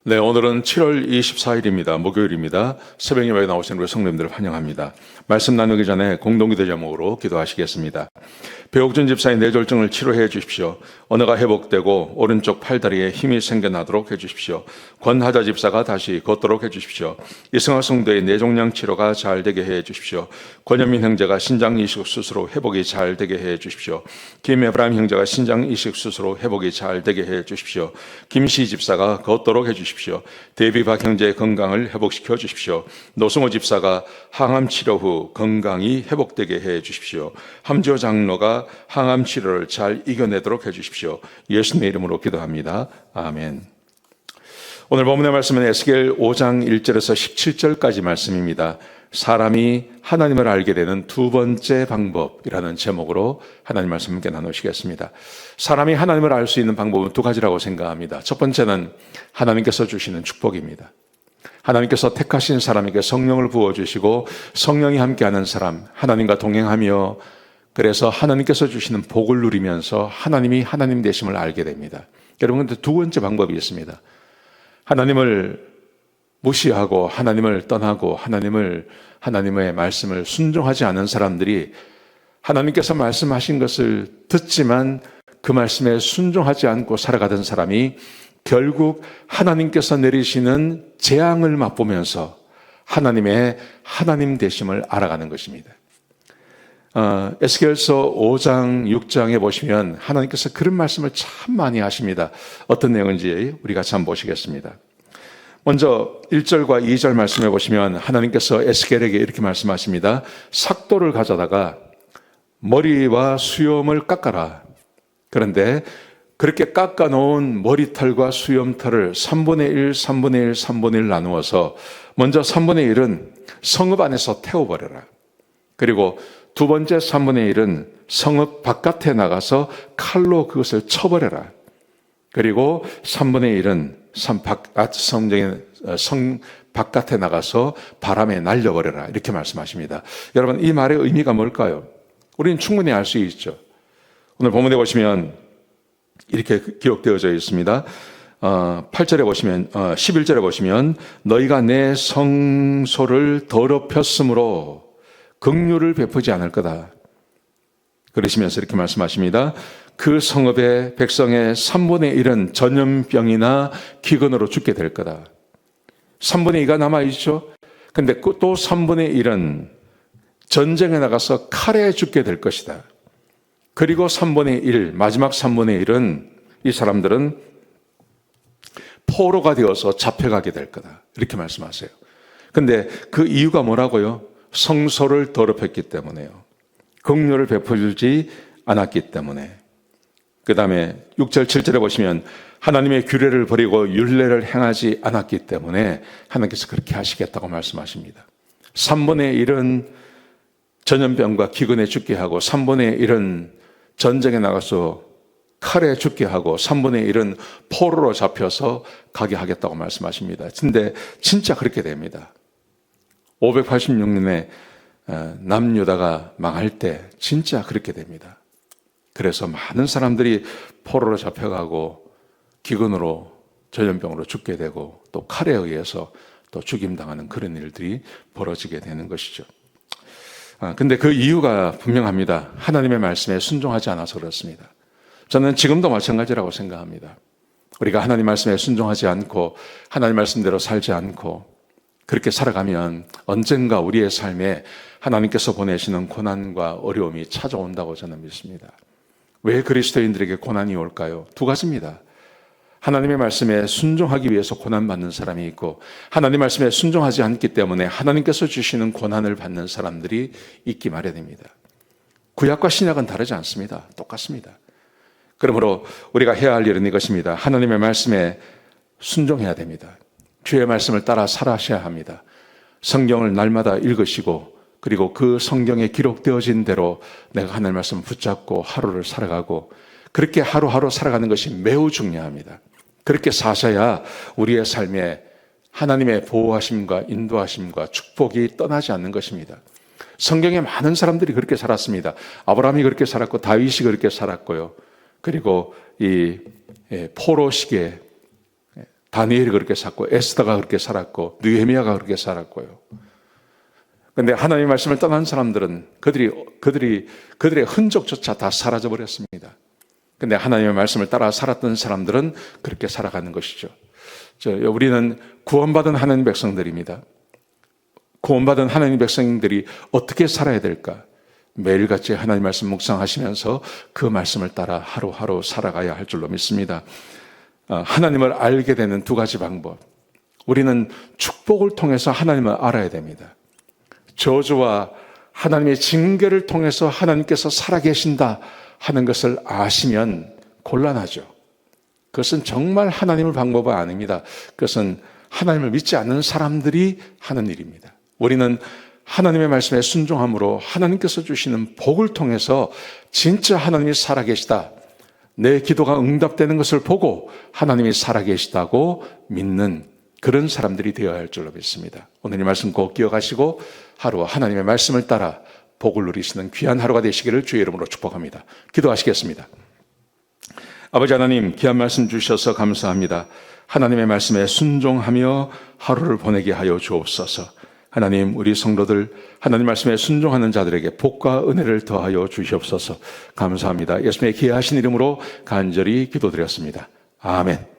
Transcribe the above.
네, 오늘은 7월 24일입니다. 목요일입니다. 새벽 예배에 나오신 우리 성도님들을 환영합니다. 말씀 나누기 전에 공동기도 제목으로 기도하시겠습니다. 배옥준 집사의 뇌졸중을 치료해 주십시오. 언어가 회복되고 오른쪽 팔다리에 힘이 생겨나도록 해 주십시오. 권하자 집사가 다시 걷도록 해 주십시오. 이승학 성도의 뇌종양 치료가 잘 되게 해 주십시오. 권현민 형제가 신장 이식 수술로 회복이 잘 되게 해 주십시오. 김에브람 형제가 신장 이식 수술로 회복이 잘 되게 해 주십시오. 김시 집사가 걷도록 해 주십시오. 데뷔박 형제의 건강을 회복시켜 주십시오. 노승호 집사가 항암 치료 후 건강이 회복되게 해 주십시오. 함지호 장로가 항암 치료를 잘 이겨내도록 해 주십시오. 예수님의 이름으로 기도합니다. 아멘. 오늘 본문의 말씀은 에스겔 5장 1절에서 17절까지 말씀입니다. 사람이 하나님을 알게 되는 두 번째 방법이라는 제목으로 하나님 말씀 함께 나누시겠습니다. 사람이 하나님을 알 수 있는 방법은 두 가지라고 생각합니다. 첫 번째는 하나님께서 주시는 축복입니다. 하나님께서 택하신 사람에게 성령을 부어주시고 성령이 함께하는 사람, 하나님과 동행하며 그래서 하나님께서 주시는 복을 누리면서 하나님이 하나님 되심을 알게 됩니다. 여러분, 근데 두 번째 방법이 있습니다. 하나님을 무시하고 하나님을 떠나고 하나님의 말씀을 순종하지 않은 사람들이 하나님께서 말씀하신 것을 듣지만 그 말씀에 순종하지 않고 살아가던 사람이 결국 하나님께서 내리시는 재앙을 맛보면서 하나님의 하나님 되심을 알아가는 것입니다. 에스겔서 5장 6장에 보시면 하나님께서 그런 말씀을 참 많이 하십니다. 어떤 내용인지 우리 같이 한번 보시겠습니다. 먼저 1절과 2절 말씀해 보시면 하나님께서 에스겔에게 이렇게 말씀하십니다. 삭도를 가져다가 머리와 수염을 깎아라. 그런데 그렇게 깎아놓은 머리털과 수염털을 3분의 1, 3분의 1, 3분의 1 나누어서 먼저 3분의 1은 성읍 안에서 태워버려라. 그리고 두 번째 3분의 1은 성읍 바깥에 나가서 칼로 그것을 쳐버려라. 그리고 3분의 1은 성 바깥에 나가서 바람에 날려버려라. 이렇게 말씀하십니다. 여러분, 이 말의 의미가 뭘까요? 우리는 충분히 알 수 있죠. 오늘 본문에 보시면 이렇게 기록되어져 있습니다. 8절에 보시면, 11절에 보시면 너희가 내 성소를 더럽혔으므로 긍휼을 베푸지 않을 거다. 그러시면서 이렇게 말씀하십니다. 그 성읍의 백성의 3분의 1은 전염병이나 기근으로 죽게 될 거다. 3분의 2가 남아있죠. 근데 또 3분의 1은 전쟁에 나가서 칼에 죽게 될 것이다. 그리고 3분의 1, 마지막 3분의 1은 이 사람들은 포로가 되어서 잡혀가게 될 거다. 이렇게 말씀하세요. 근데 그 이유가 뭐라고요? 성소를 더럽혔기 때문에요. 긍휼을 베풀지 않았기 때문에. 그 다음에 6절, 7절에 보시면 하나님의 규례를 버리고 율례를 행하지 않았기 때문에 하나님께서 그렇게 하시겠다고 말씀하십니다. 3분의 1은 전염병과 기근에 죽게 하고 3분의 1은 전쟁에 나가서 칼에 죽게 하고 3분의 1은 포로로 잡혀서 가게 하겠다고 말씀하십니다. 근데 진짜 그렇게 됩니다. 586년에 남유다가 망할 때 진짜 그렇게 됩니다. 그래서 많은 사람들이 포로로 잡혀가고 기근으로 전염병으로 죽게 되고 또 칼에 의해서 또 죽임당하는 그런 일들이 벌어지게 되는 것이죠. 근데 그 이유가 분명합니다. 하나님의 말씀에 순종하지 않아서 그렇습니다. 저는 지금도 마찬가지라고 생각합니다. 우리가 하나님 말씀에 순종하지 않고 하나님 말씀대로 살지 않고 그렇게 살아가면 언젠가 우리의 삶에 하나님께서 보내시는 고난과 어려움이 찾아온다고 저는 믿습니다. 왜 그리스도인들에게 고난이 올까요? 두 가지입니다. 하나님의 말씀에 순종하기 위해서 고난받는 사람이 있고 하나님 말씀에 순종하지 않기 때문에 하나님께서 주시는 고난을 받는 사람들이 있기 마련입니다. 구약과 신약은 다르지 않습니다. 똑같습니다. 그러므로 우리가 해야 할 일은 이것입니다. 하나님의 말씀에 순종해야 됩니다. 주의 말씀을 따라 살아셔야 합니다. 성경을 날마다 읽으시고 그리고 그 성경에 기록되어진 대로 내가 하나님의 말씀을 붙잡고 하루를 살아가고 그렇게 하루하루 살아가는 것이 매우 중요합니다. 그렇게 사셔야 우리의 삶에 하나님의 보호하심과 인도하심과 축복이 떠나지 않는 것입니다. 성경에 많은 사람들이 그렇게 살았습니다. 아브라함이 그렇게 살았고 다윗이 그렇게 살았고요. 그리고 이 포로 시기에 다니엘이 그렇게 살고 에스더가 그렇게 살았고 느헤미야가 그렇게 살았고요. 그런데 하나님의 말씀을 떠난 사람들은 그들의 흔적조차 다 사라져 버렸습니다. 그런데 하나님의 말씀을 따라 살았던 사람들은 그렇게 살아가는 것이죠. 우리는 구원받은 하나님 백성들입니다. 구원받은 하나님 백성들이 어떻게 살아야 될까? 매일같이 하나님 말씀 묵상하시면서 그 말씀을 따라 하루하루 살아가야 할 줄로 믿습니다. 하나님을 알게 되는 두 가지 방법. 우리는 축복을 통해서 하나님을 알아야 됩니다. 저주와 하나님의 징계를 통해서 하나님께서 살아계신다 하는 것을 아시면 곤란하죠. 그것은 정말 하나님의 방법은 아닙니다. 그것은 하나님을 믿지 않는 사람들이 하는 일입니다. 우리는 하나님의 말씀에 순종함으로 하나님께서 주시는 복을 통해서 진짜 하나님이 살아계시다, 내 기도가 응답되는 것을 보고 하나님이 살아계시다고 믿는 그런 사람들이 되어야 할 줄로 믿습니다. 오늘 이 말씀 꼭 기억하시고 하루 하나님의 말씀을 따라 복을 누리시는 귀한 하루가 되시기를 주의 이름으로 축복합니다. 기도하시겠습니다. 아버지 하나님, 귀한 말씀 주셔서 감사합니다. 하나님의 말씀에 순종하며 하루를 보내게 하여 주옵소서. 하나님, 우리 성도들 하나님 말씀에 순종하는 자들에게 복과 은혜를 더하여 주시옵소서. 감사합니다. 예수님의 귀하신 이름으로 간절히 기도드렸습니다. 아멘.